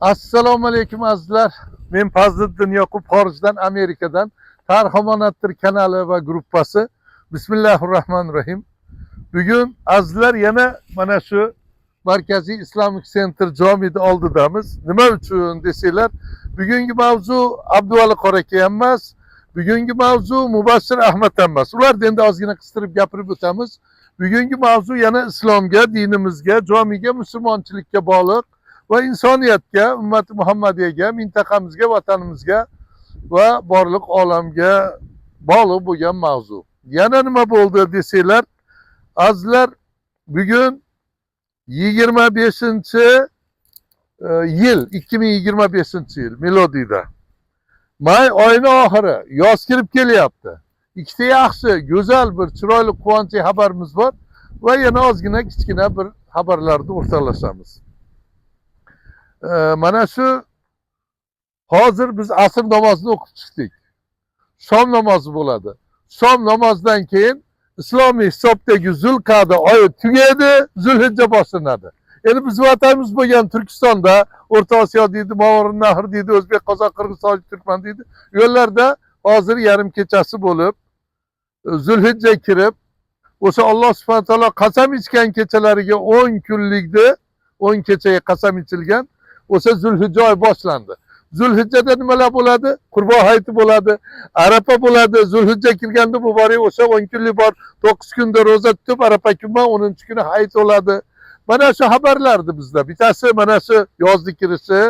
Assalomu alaykum azizlar. Men Fazliddin Yoqub, xorijdan Amerikadan Tarix Omonatdir kanali va gruppasi. Bismillahirrohmanirrohim. Bugun azizlar yana mana shu Markaziy Islamic Center jomida oldidamiz. Nima uchun desanglar, bugungi mavzu Abduvali qora aka emas, bugungi mavzu Mubassir Ahmad emas. Ularni endi ozgina qistirib gapirib o'tamiz. Bugungi mavzu yana islomga, dinimizga, jomiga, musulmonchilikka bog'liq va insoniyatga, ummati Muhammadiyaga, mintaqamizga, vatanimizga va borliq olamga bog'liq bo'lgan mavzu. Yana nima bo'ldi desanglar, azizlar, bugun 25-yil, 2025-yil milodiyda. May oyini oxiri, yoz kirib kelyapti. Ikkita yaxshi, go'zal bir chiroyli quvonchli xabarimiz bor va yana ozgina kichkina bir xabarlarni o'rtoqlashamiz. Mana shu hozir biz asr namozini o'qib chiqdik. Shom namozi bo'ladi. Shom namozidan keyin islomiy hisobdagi Zulqa'da oyi tugaydi, Zulhijja boshlanadi. Endi biz vatanimiz bo'lgan Turkistonda, O'rta Osiyo deydi, Movaroun Nahr deydi, O'zbek, Qozoq, Qirg'iz, Tojik, Turkman deydi. Yo'llarda hozir yarim kechasi bo'lib, Zulhijja kirib, o'sha Alloh subhanahu va taolo qasam ichgan kechalariga 10 kunlikni, 10 kechaga qasam ichilgan, o'sha Zulhijja oyi boshlandi. Zulhijjada nimalar bo'ladi? Qurbon hayiti bo'ladi, Arafa bo'ladi. Zulhijja kirganda muborak o'sha 10 kunlik bor, 9 kunda ro'za tutib, Arafa kuni 10-kuni hayit bo'ladi. Mana shu xabarlardi bizda. Bittasi mana shu yozga kirishi,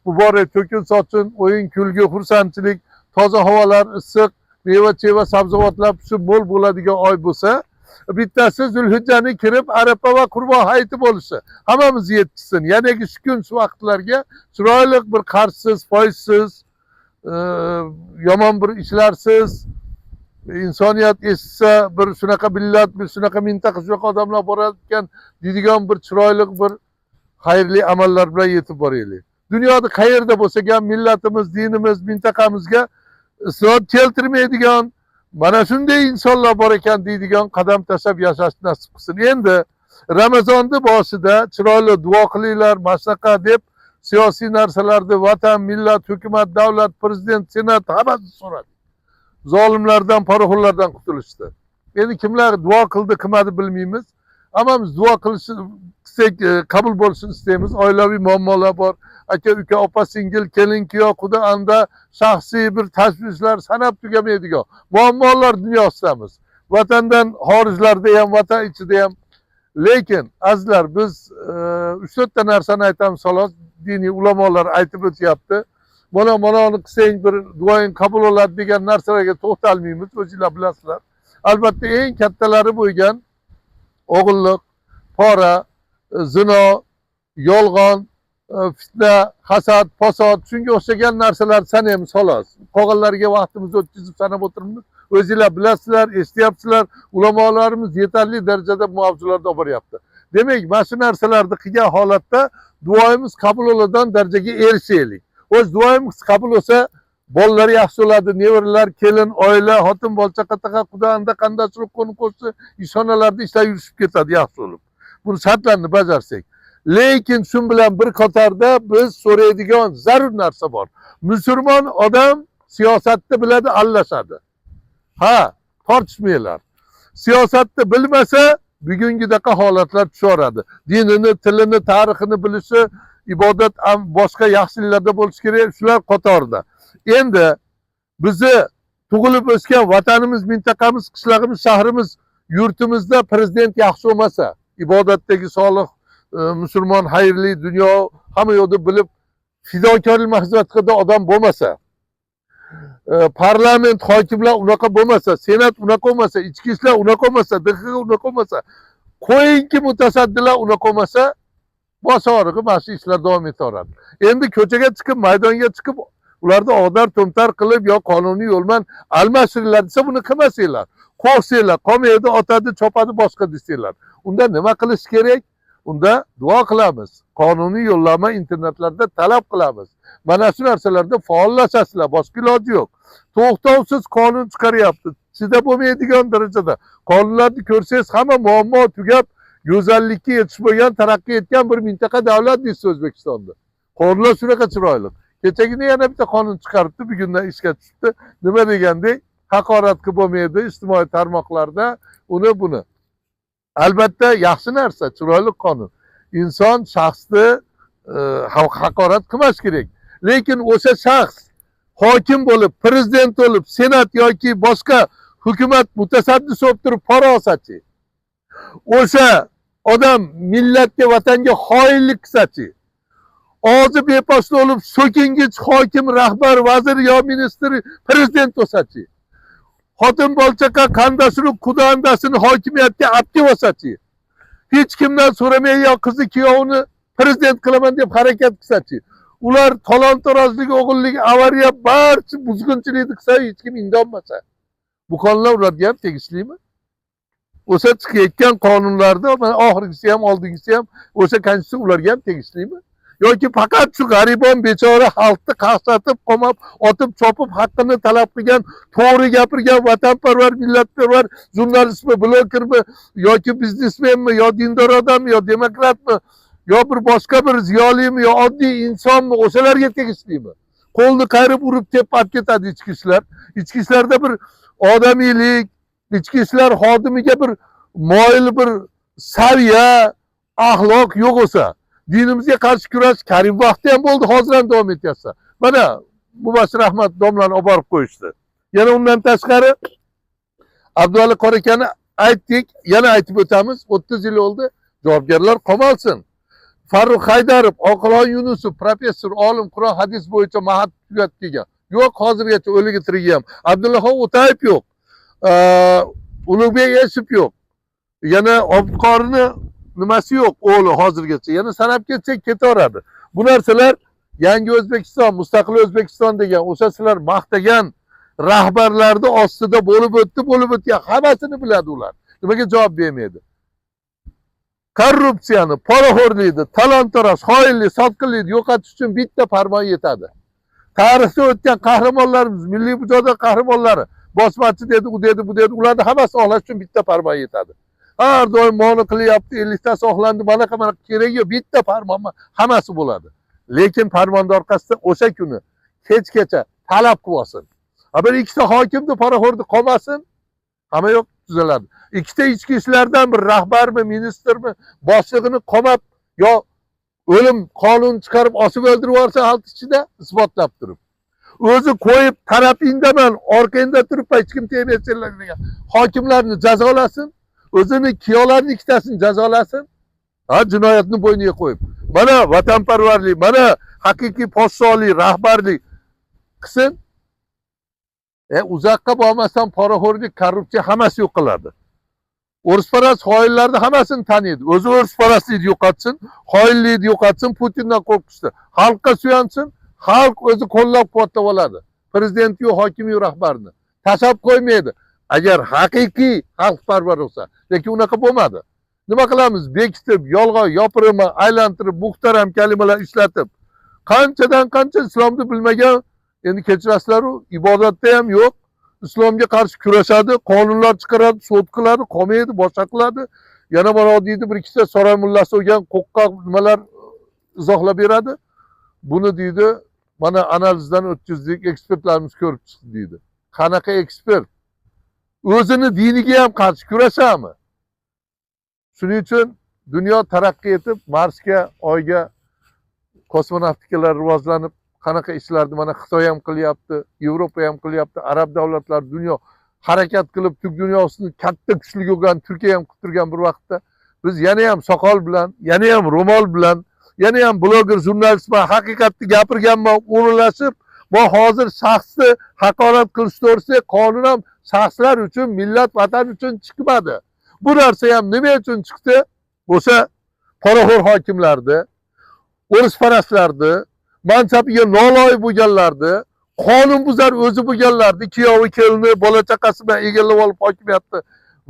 muborak to'kin sochin, o'yin, kulgi, xursandchilik, toza havolar, issiq, meva-cheva, sabzavotlar shu mo'l bo'ladigan oy bo'lsa, bittasi Zulhijjani kirib Arafa va Qurbon hayiti bo'lishi. Hammamiz yetishsin. Ya'ni shu kun, shu vaqtlarga chiroyli bir qarshisiz, foizsiz, yomon bir ishlarsiz, insoniyat eshitsa bir shunaqa millat, bir shunaqa mintaqa, shunaqa odamlar borayotgan deydigan bir chiroyli bir xayrli amallar bilan yetib boraylik. Dunyoda qayerda bo'lsa ham millatimiz, dinimiz, mintaqamizga isloh keltirmaydigan mana shunday insonlar bor ekan deydigan qadam tashlab yashash nasib qilsin. Endi Ramazonni boshida chiroyli duo qilinglar, maslahat deb siyosiy narsalarni vatan, millat, hukumat, davlat, prezident, senat hammasi so'radi. Zolimlardan, poraxo'rlardan qutulishdi. Endi kimlar duo qildi, qilmadi bilmaymiz. Ammo biz duo qilsak qabul bo'lishini istaymiz. Oilaviy muammolar bor. Aka, uka, opa, singil, kelin, kuyov, quda, anda, shaxsiy bir tashvishlar sanab tugamaydigan muammolar dunyosidamiz. Vatandan xorijlarda ham, vatan ichida ham. Lekin azizlar, biz 3-4 ta narsani aytamiz, xolos. Diniy ulamolar aytib o'tyapti. Mana uni qilsang bir duoing qabul bo'ladi degan narsalarga to'xtalmaymiz, o'zingizlar bilasizlar. Albatta eng kattalari bo'lgan o'g'illik, pora, zino, yolg'on, fitna, hasad, fasod, shunga o'xshagan narsalar sanaymiz xolos. Qolganlarga vaqtimizni o'tkazib sanab o'tiribmiz. O'zingizlar bilasizlar, eshityapsizlar, ulamolarimiz yetarli darajada mavzularda olib boryapti. Demak, mana shu narsalarni qilgan holatda duoyimiz qabul bo'ladigan darajaga erishaylik. O'z duoyimiz qabul bo'lsa, bolalar yaxshi bo'ladi, nevaralar, kelin, oila, xotin, bola, chaqa, quda, anda, qandashlik, qo'ni qo'shni, ishxonalarda ishlar yurishib ketadi yaxshi bo'lib. Buni shartlarni bajarsak. Lekin shu bilan bir qatorda biz so'raydigan zarur narsa bor. Musulmon odam siyosatni biladi, aralashadi. Ha, tortishmaylar. Siyosatni bilmasa, bugungidaqa holatlar tushaveradi. Dinini, tilini, tarixini bilishi, ibodat, boshqa yaxshiliklarda bo'lishi kerak, shular qatorida. Endi bizni tug'ilib o'sgan vatanimiz, mintaqamiz, qishlog'imiz, shahrimiz, yurtimizda prezident yaxshi bo'lmasa, ibodatdagi solih, musulmon, xayrli, dunyo hamma yo'lda bilib fidokorlik xizmat qiladigan odam bo'lmasa, parlament, hokimlar unaqa bo'lmasa, senat unaqa bo'lmasa, ichki ishlar unaqa bo'lmasa, DXX unaqa bo'lmasa, qo'yingki mutasaddilar unaqa bo'lmasa, bosh og'rig'i mana shu ishlar davom etaveradi. Endi ko'chaga chiqib, maydonga chiqib, ularni og'dar to'ntar qilib yo qonuniy yo'l bilan almashtiringlar desa, buni qilmasanglar. Qo'rsanglar, qolmaydi, otadi, chopadi, boshqa desanglar. Unda nima qilish kerak? Unda duo qilamiz. Qonuniy yo'llanma internetlarda talab qilamiz. Mana shu narsalarda faollashasizlar, boshqa iloji yo'q. To'xtovsiz qonun chiqaryapti. Chidab bo'lmaydigan darajada. Qonunlarni ko'rsangiz hamma muammo tugab, go'zallikka yetish bo'lgan, taraqqiy etgan bir mintaqa davlat deysiz O'zbekistonda. Qonunlar shunaqa chiroyli. Kechagina yana bitta qonun chiqaribdi, bugundan ishga tushibdi. Nima degandek, haqorat qilib bo'lmaydi ijtimoiy tarmoqlarda uni buni. Albatta yaxshi narsa, chiroyli qonun. Inson shaxsni haqorat qilmas kerak. Lekin o'sha shaxs hokim bo'lib, prezident bo'lib, senat yoki boshqa hukumat mutasaddisi bo'lib turib pora olsachi, o'sha odam millatga, vatanga xoinlik qilsachi, og'zi bepasda bo'lib so'kingich hokim, rahbar, vazir yo ministr, prezident bo'lsachi, xotin bolchaqa qandasini, qudandasini hokimiyatga olib kelsachi, hech kimdan so'ramay yo qizi kuyovini prezident qilaman deb harakat qilsachi, ular talon-tarojlik, o'g'illik, avariya, barcha buzg'unchilikni qilsa, hech kim indonmasa, bu qonunlar ularga ham tegishlimi? O'sha chiqayotgan qonunlarda mana oxirgisi ham, oldingisi ham o'sha konstitutsiya ularga ham tegishlimi? Yoki faqat shu g'aribon bechora xalqni qaqshatib, qomab, otib, chopib, haqqini talab qilgan, to'g'ri gapirgan, vatanparvar, millatparvar jurnalistmi, blogermi, yoki biznesmenmi, yo dindor odammi, yo demokratmi, yo bir boshqa bir ziyolimi, yo oddiy insonmi, o'shalarga tegishlimi? Qo'lni qayrib urib tepib olib ketadi ichki ishlar. Ichki ishlarda bir odamiylik, ichki ishlar xodimiga bir moyil bir saviya, axloq yo'q bo'lsa, dinimizga qarshi kurash Karim vaqtda ham bo'ldi, hozir ham davom etyapti. Mana Mubashir Ahmad domlani olib borib qo'yishdi. Yana undan tashqari Abdulla Qorakani aytdik, yana aytib o'tamiz. 30 yil oldi, javobgarlar qamalsin. Farruh Haydarov, Oqilon Yunusov, professor, olim, Qur'on hadis bo'yicha mahat tugatib kelgan. Yo'q, hozirgacha o'ligi tirigi ham. Abdullaxo O'tayev yo'q. Ulug'bek Eshib yo'q. Yana Obqorini nimasi yo'q, o'g'li hozirgacha. Yana sanab ketsak ketaveradi. Bu narsalar yangi O'zbekiston, mustaqil O'zbekiston degan, o'sha sizlar maqtagan rahbarlarni ostida bo'lib o'tgan hammasini biladi ular. Nimaga javob bermaydi? Korrupsiyani, poraxo'rlikni, talon-taroj, xoinlik, sotqinlikni yo'qotish uchun bitta farmon yetadi. Tarixda o'tgan qahramonlarimiz, milliy mujohidlar qahramonlari, bosmachi dedi, u dedi, bu dedi, ularni hammasini oqlash uchun bitta farmon yetadi. Har doim ma'no qilyapti, 50 tasi oqlandi, mana kerak yo'q, bitta farmon hammasi bo'ladi. Lekin farmonning orqasida o'sha kuni kechgacha talab qilib olsin. Bir ikkita hokimni poraxo'rni qolmasin, hamma yo'q tuzaladi. Ikkita ichki ishlardan bir rahbarmi, ministrmi, boshlig'ini qomab yo o'lim qonun chiqarib osib o'ldirib yuborsa xalq ichida isbotlab turib. O'zi qo'yib taraf indaman, orqangda turib hech kim tegmaydilar degan hokimlarni jazolasin, o'zini kiyovlarning ikkitasini jazolasin. Jinoyatni bo'yniga qo'yib. Mana vatanparvarlik, mana haqiqiy podshohlik, rahbarlik qilsin. Uzoqqa bormasdan poraxo'rlik, korrupsiya hammasi yo'q qiladi. O'risparast xoinlarni hammasini taniydi. O'zi o'risparastlikni yo'qotsin, xoinlikni yo'qotsin, Putindan qo'rqishdi. Xalqqa suyansin, xalq o'zi qo'llab-quvvatlab oladi. Prezident yo'q, hokim yo'q, rahbarni tashlab qo'ymaydi. Agar haqiqiy xalqparvar bo'lsa, lekin unaqa bo'lmadi. Nima qilamiz? Bekitib, yolg'on, yopirma, aylantirib, muhtaram kalimalar ishlatib, qanchadan qancha islomni bilmagan, endi kechirasizlar, ibodatda ham yo'q, islomga qarshi kurashadi, qonunlar chiqaradi, sud qiladi, qolmaydi, boshqa qiladi. Yana mana deydi, bir ikkita saroy mullasi bo'lgan qo'qqa nimalar izohlab beradi. Buni deydi, mana analizdan o'tkazdik, ekspertlarimiz ko'rib chiqdi deydi. Qanaqa ekspert? O'zini diniga ham qarshi kurashami? Shuning uchun dunyo taraqqiy etib, Marsga, Oyga kosmonautikalar rivojlanib, qanaqa ishlarni mana Xitoy ham qilyapti, Yevropa ham qilyapti, arab davlatlari, dunyo harakat qilib, turk dunyosini katta kuchli bo'lgan Turkiya ham qilib turgan bir vaqtda biz yana ham soqol bilan, yana ham ro'mol bilan, yana ham bloger, jurnalist bilan haqiqatni gapirganman, o'rinlashib, bu hozir shaxsni haqorat qilish to'g'risida qonun ham shaxslar uchun, millat, vatan uchun chiqmadi. Bu narsa ham nima uchun chiqdi? O'sha poraxo'r hokimlarni, o'risparastlarni, mansabiga noloyiq bo'lganlarni, qonun buzar o'zi bo'lganlarni, kuyovi, kelini, bola chaqasi bilan egallab olib hokimiyatni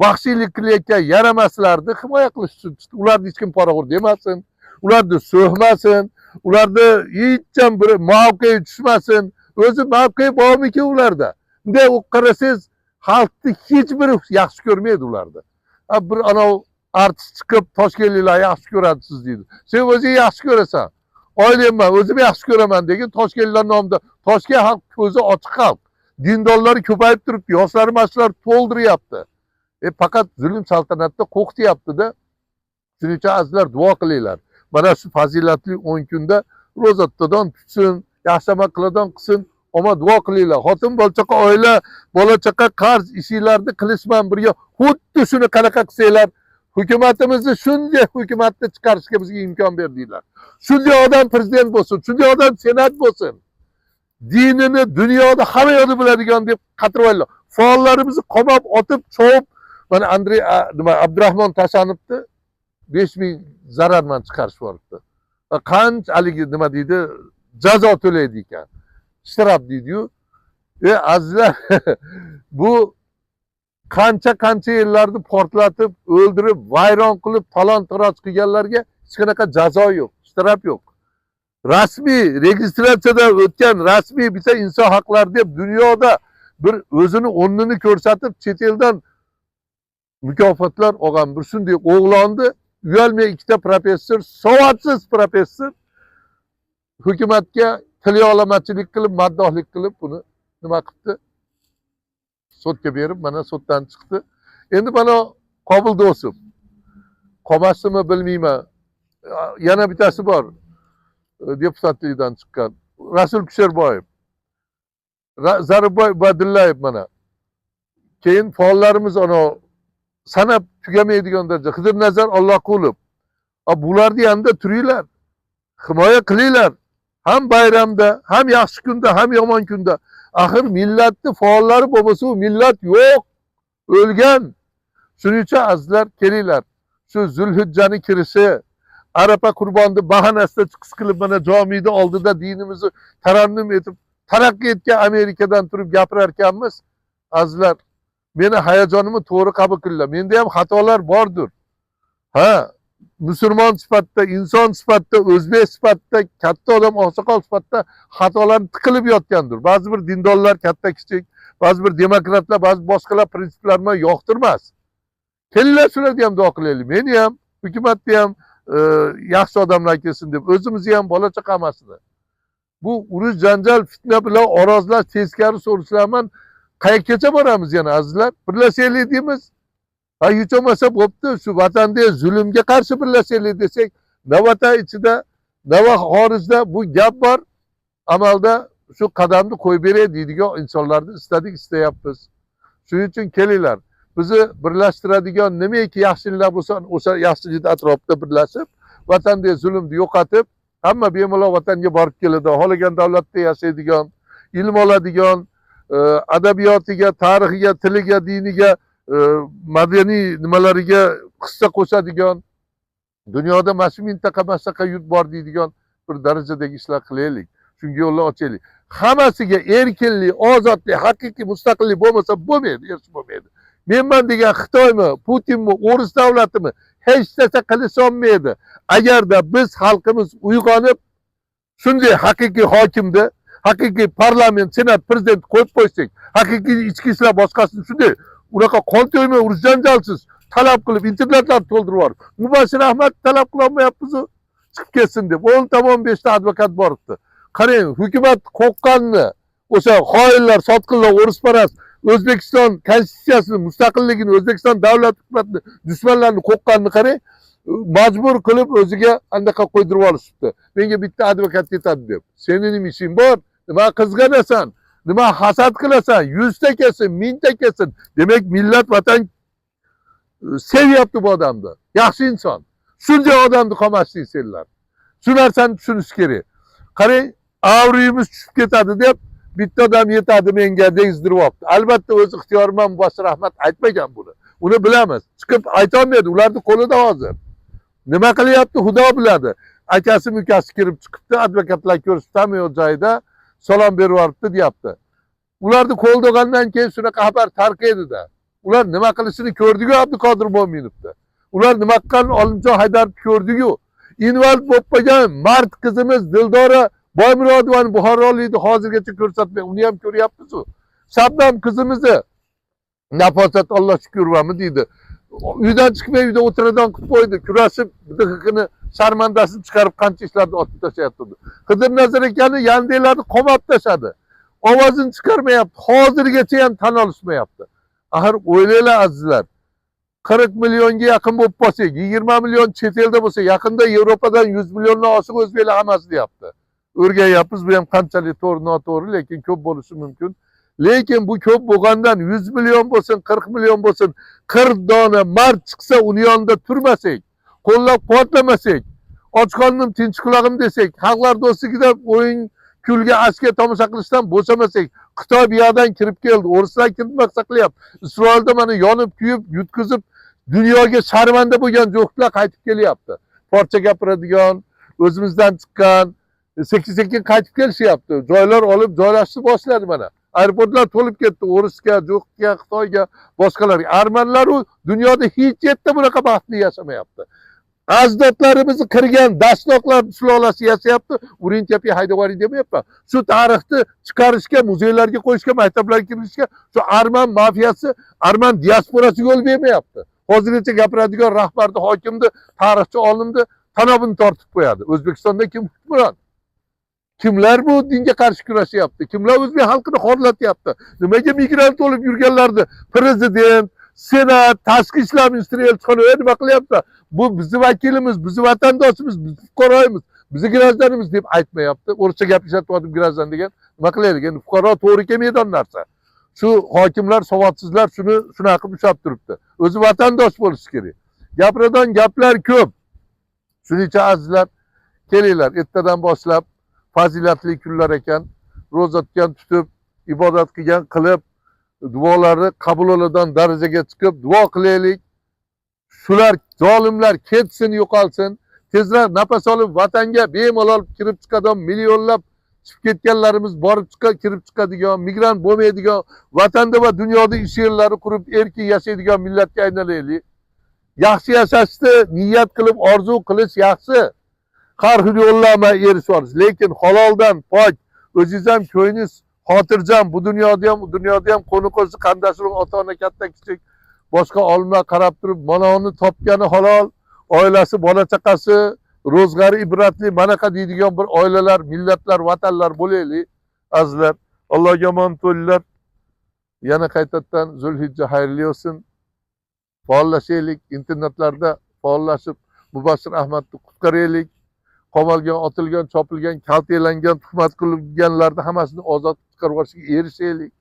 vahshiylik qilayotgan yaramaslarni himoya qilish uchun chiqdi. Ularni hech kim poraxo'r demasin, ularni so'hmasin, ularni hech ham bir mavqei tushmasin. O'zi mavqei bormi-ki ularda? Bunday qarasangiz, xalqni hech biri yaxshi ko'rmaydi ularda. Bir anov artist chiqib, toshkentliklar yaxshi ko'radi siz deydi. Sen o'zing yaxshi ko'rasan. oylayman, o'zim yaxshi ko'raman degan Toshkentlar nomida. Toshkent xalq ko'zi ochiq xalq. Dindorlari ko'payib turibdi, yoshlari mashlar to'ldiryapti. Faqat zulm saltanatda qo'rqityapti-da. Shuning uchun azizlar duo qilinglar. Mana shu fazilatli 10 kunda ro'za tutadigan tutsin, yaxshi amal qiladigan qilsin, ama duo qilinglar. Xotin bolchaqa oila, bola chaqa qarz ishlarni qilishman birga. Xuddi shuni qanaqa qilsanglar, hukumatimizni shunday hukumatni chiqarishga bizga imkon berdinglar. Shunday odam prezident bo'lsin, shunday odam senat bo'lsin. Dinini dunyoda hamma yoqda biladigan deb qatirib faollarimizni qamab, otib, cho'p. Mana Andrey Abdurahmon Tashanovni 5000 zarar bilan chiqarishib yuboribdi. Qanchalik nima deydi, jazo to'laydi ekan. Shtraf deydi-yu. Azizlar, bu qancha yillarni portlatib, o'ldirib, vayron qilib, talon-taroj qilganlarga hech qanaqa jazo yo'q, shtraf yo'q. Rasmiy registratsiyadan o'tgan rasmiy bitta inson haqlari deb dunyoda bir o'zini o'rnini ko'rsatib, chet eldan mukofotlar olgan bir shunday o'g'lonni uyalmay ikkita professor, savotsiz professor hukumatga tilyolamachilik qilib, maddohlik qilib buni nima qildi? Sudga berib, mana suddan chiqdi. Endi mana Qobul Do'stov. Qolmasimi bilmayman. Yana bittasi bor. Deputatlikdan chiqqan. Rasul Kusherboyev. Zaribboy Badillayev mana. Keyin faollarimiz ana sanab tugamaydigan darajada Xidirnazar Alloqulov. Bularni yanında turinglar. Himoya qilinglar. Ham bayramda, ham yaxshi kunda, ham yomon kunda. Axir millatni faollari bo'lmasa, millat yo'q, o'lgan. Shuning uchun azizlar, kelinglar. Shu Zulhijjani kirishi, Arafa qurbonni bahanasida chiqish qilib mana jomiyda oldida dinimizni tarannum etib, taraqqiy etgan Amerikadan turib gapirar ekanmiz. Azizlar, meni hayajonimni to'g'ri qabul qilinglar. Menda ham xatolar bordir. Ha, musulmon sifatida, inson sifatida, o'zbek sifatida, katta odam, oqsoqol sifatida xatolarni tiqilib yotgandir. Ba'zi bir dindorlar katta kichik, ba'zi bir demokratlar, ba'zi boshqalar prinsiplarni yoqtirmas. Kelinglar shularni ham duo qilaylik. Meni ham, hukumatni ham yaxshi odamlar kelsin deb, o'zimizni ham bola chaqamasini. Bu urush, janjal, fitna bilan orozlash, teskari so'rishlarman qayergacha boramiz yana azizlar? Birlashaylik deymiz. Hech bo'lmasa bo'pti, shu vatanda zulmga qarshi birlashaylik desak, navatan ichida, nava xorijda bu gap bor. Amalda shu qadamni qo'yib beray deydigan insonlarni istadik, istayapmiz. Shuning uchun kelinglar. Bizni birlashtiradigan nimaiki yaxshiliklar bo'lsa, o'sha yaxshilik atrofida birlashib, vatanda zulmni yo'qotib, hamma bemalol vatanga borib keladi, xohlagan davlatda yashaydigan, ilm oladigan, adabiyotiga, tarixiga, tiliga, diniga, madaniy nimalariga hissa qo'shadigan, dunyoda mana shu mintaqa yurt bor deydigan bir darajadagi ishlar qilaylik. Shunga yo'llar ochaylik. Hammasiga erkinlik, ozodlik, haqiqiy mustaqillik bo'lmasa bo'lmaydi, erishib bo'lmaydi. Menman degan Xitoymi, Putinmi, o'ris davlatimi hech narsa qilisha olmaydi. Agarda biz xalqimiz uyg'onib, shunday haqiqiy hokimni, haqiqiy parlament, senat, prezident qo'yib qo'ysak, haqiqiy ichki ishlar boshqasini shunday unaqa qon to'ymay, urush janjalsiz talab qilib, internetlarni to'ldirib yuborib, Mubashir Ahmad talab qilolmayapmiz, chiqib ketsin deb 10 tomon 5 ta advokat boribdi. Qarang, hukumat qo'rqqanni, o'sha xoinlar, sotqinlar, o'risparast O'zbekiston konstitutsiyasini, mustaqilligini, O'zbekiston davlat hukumatini, dushmanlarni qo'rqqanni qarang, majbur qilib o'ziga anaqa qo'ydirib olishibdi. Menga bitta advokat yetadi deb. Sening ishing bor, nima qizg'anasan, nima hasad qilasan, 100 ta kelsin, 1000 ta kelsin. Demak, millat, vatan sevyapti bu odamni. Yaxshi inson. Shunday odamni qamashlaysilar. Shu narsani tushunish kerak. Qarang, avrimiz tushib ketadi deb bitta odam yetadi menga degizdirib olibdi. Albatta o'z ixtiyorimdan Mubashir Ahmad aytmagan buni. Uni bilamiz. Chiqib ayta olmaydi, ularni qo'lida hozir. Nima qilyapti, Xudo biladi. Akasi mukasi kirib chiqibdi, advokatlar ko'rishib hamma joyda salom berib yuboribdi deyapti. Ularni qo'lda olgandan keyin shunaqa xabar tarqaydi-da. Ular nima qilishini ko'rdik-ku Abduqodir Mo'minovda. Ular nima qilganini Olimjon Haydarov ko'rdik-ku. Invalid bo'lib qolgan Mart qizimiz Dildora Boymurodovani Buxorolikni hozirgacha ko'rsatmay, uni ham ko'ryapmiz-ku. Shabnam qizimizni Nafosat Alloh shukur deydi. Uydan chiqmay uyda o'tiradigan qilib qo'ydi. Kurashib, bidiqini sharmandasini chiqarib qancha ishlarni otib tashlayapti. Xidir akani yandelarni qamab tashladi. Ovozini chiqarmayapti. Hozirgacha ham tan olishmayapti. Axir o'ylaylar azizlar. 40 millionga yaqin bo'lib qolsak, 20 million chet elda bo'lsa, yaqinda Yevropadan 100 milliondan oshiq o'zbeklar hammasi deyapti. O'rganyapmiz, bu ham qanchalik to'g'ri noto'g'ri, lekin ko'p bo'lishi mumkin. Lekin bu ko'p bo'lgandan 100 million bo'lsin, 40 million bo'lsin, 40 dona mard chiqsa uni yonida turmasak, qo'llab-quvvatlamasak, och qoldim, tinch qulog'im desak, xalqlar do'stligida o'yin kulga aska tomosha qilishdan bo'shamasak, Xitoy bu yoqdan kirib keldi, o'rislar kirib maqsad qilyapti. Isroilda mana yonib, kuyib, yutkizib, dunyoga sharmanda bo'lgan jo'xtlar qaytib kelyapti. Porcha gapiradigan, o'zimizdan chiqqan, sekin-sekin qaytib kelishyapti. Joylar olib, joylashni boshladi mana. Aeroportlar to'lib ketdi, o'risga, jo'xtga, Xitoyga, boshqalarga. Armanlar u dunyoda hech yerda bunaqa baxtli yashamayapti. Ajdodlarimizni qirgan dashnoqlar sulolasi yashayapti. Urinchapi haydab yuboring demayapman. Shu tarixni chiqarishga, muzeylarga qo'yishga, maktablarga kirishga shu arman mafiyasi, arman diasporasi yo'l bermayapti. Hozirgacha gapiradigan rahbarni, hokimni, tarixchi olimni tanobini tortib qo'yadi. O'zbekistonda kim hukmron? Kimlar bu dinga qarshi kurashyapti? Kimlar o'zbek xalqini xorlatyapti? Nimaga migrant bo'lib yurganlarni prezident, senat, tashqi ishlar ministri elchixona nima qilyapti? Bu bizni vakilimiz, bizni vatandoshimiz, bizni fuqaroyimiz, bizni grajdanimiz deb aytmayapti. O'rcha gap ishlatyapti grajdan degan. Nima qilaylik? Endi fuqaro to'g'ri kelmaydigan narsa. Shu hokimlar, savodsizlar shuni shunaqa qilib ushlab turibdi. O'zi vatandosh bo'lishi kerak. Gapiradigan gaplar ko'p. Shuning uchun azizlar, kelinglar, ertadan boshlab fazilatli kunlar ekan, ro'za tutgan tutib, ibodat qilgan qilib, duolari qabul bo'ladigan darajaga chiqib duo qilaylik. Shular zolimlar ketsin, yo'qolsin. Tezroq nafas olib vatanga bemalol kirib chiqadigan millionlab chiqib ketganlarimiz borib kirib chiqadigan, migrant bo'lmaydigan, vatanda va dunyoda ish yerlari qurib erkin yashaydigan millatga aylanaylik. Yaxshi yashashni niyat qilib orzu qilish yaxshi. Har xil yo'llarga erishamiz, lekin haloldan pok, o'zingiz ham ko'nglingiz xotirjam, bu dunyoda ham qo'ni-qo'shni qandashlar, ota-ona, katta kichik boshqa olimlar qarab turib, mana uni topgani halol, oilasi, bola-chaqasi, ro'zg'ori ibratli, manaqa deydigan bir oilalar, millatlar, vatanlar bo'laylik, azizlar. Allohga omon bo'linglar. Yana qaytadan Zulhijja xayrli bo'lsin. Faollashaylik, internetlarda faollashib, Mubashshir Ahmadni qutqaraylik. Qamalgan, otilgan, chopilgan, kaltaklangan, tuhmat qilinganlarni hammasini ozod chiqarib olishga erishaylik.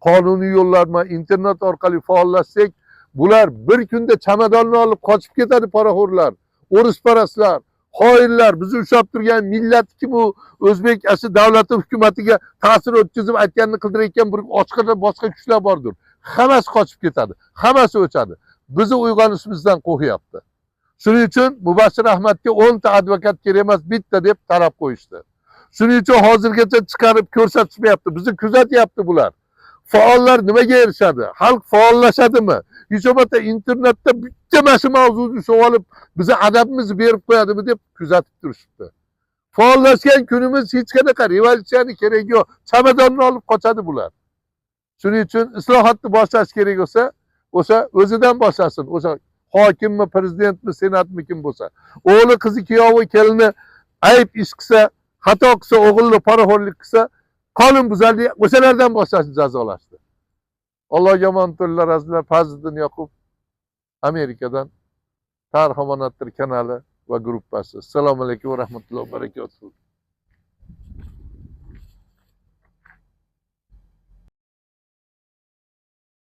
Qonuniy yo'llar bilan internet orqali faollashsak, bular bir kunda chamadonni olib qochib ketadi poraxo'rlar, o'risparastlar, xoinlar, bizni ushlab turgan millat kim u? O'zbek asli davlati hukumatiga ta'sir o'tkazib aytganini qildirayotgan bir boshqa kuchlar bordir. Hammasi qochib ketadi, hammasi o'chadi. Bizni uyg'onishimizdan qo'rqyapti. Shuning uchun Mubashshir Ahmadga 10 ta advokat kerak emas, bitta deb talab qo'yishdi. Shuning uchun hozirgacha chiqarib ko'rsatishmayapti. Bizni kuzatyapti bular. Faollar nimaga erishadi? Xalq faollashadimi? Hech bo'lmasa internetda bitta mana shu mavzuni ushlab olib, bizni adabimizni berib qo'yadimi deb kuzatib turishibdi. Faollashgan kunimiz hech qanaqa revolyutsiyani keragi yo'q. Chamadonni olib qochadi bular. Shuning uchun islohotni boshlash kerak bo'lsa, o'sha o'zidan boshlasin. O'sha hokimmi, prezidentmi, senatmi kim bo'lsa. O'g'li, qizi, kuyovi, kelini ayb ish qilsa, xato qilsa, o'g'ilni poraxo'rlik qilsa, qonun buzarlik, o'shalardan boshlashni jazolashdi. Allohga omon bo'linglar azizlar. Fazliddin Yoqub, Amerikadan, Tarix Omonatdir kanali va gruppasi. Assalomu alaykum va rahmatullohi va barakatuh.